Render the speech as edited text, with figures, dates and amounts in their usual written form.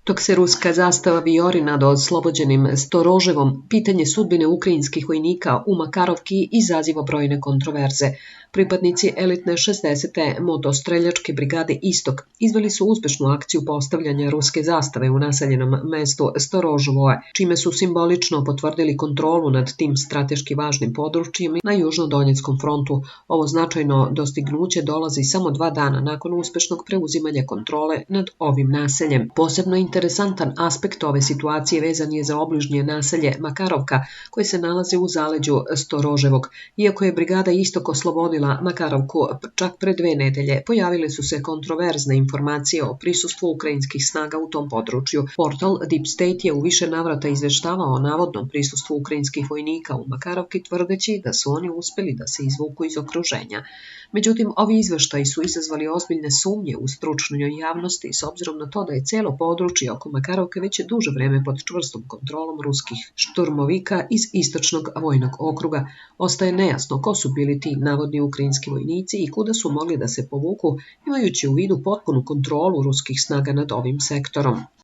Dok se ruska zastava vijori nad oslobođenim Storoževom, pitanje sudbine ukrajinskih vojnika u Makarovki izaziva brojne kontroverze. Pripadnici elitne 60. motostreljačke brigade Istok izveli su uspešnu akciju postavljanja ruske zastave u naseljenom mestu Storoževoje, čime su simbolično potvrdili kontrolu nad tim strateški važnim područjem na južno-donjeckom frontu. Ovo značajno dostignuće dolazi samo 2 dana nakon uspešnog preuzimanja kontrole nad ovim naseljem. Posebno interesantan aspekt ove situacije vezan je za obližnje naselje Makarovka, koje se nalazi u zaleđu Storoževog. Iako je brigada Istok oslobodila Makarovku čak pre 2 nedelje, pojavile su se kontroverzne informacije o prisustvu ukrajinskih snaga u tom području. Portal Deep State je u više navrata izveštavao o navodnom prisustvu ukrajinskih vojnika u Makarovki, tvrdeći da su oni uspeli da se izvuku iz okruženja. Međutim, ovi izveštaji su izazvali ozbiljne sumnje u stručnoj javnosti s obzirom na to da je celo područje oko Makarovke već je duže vreme pod čvrstom kontrolom ruskih šturmovika iz istočnog vojnog okruga. Ostaje nejasno ko su bili ti navodni ukrajinski vojnici i kuda su mogli da se povuku, imajući u vidu potpunu kontrolu ruskih snaga nad ovim sektorom.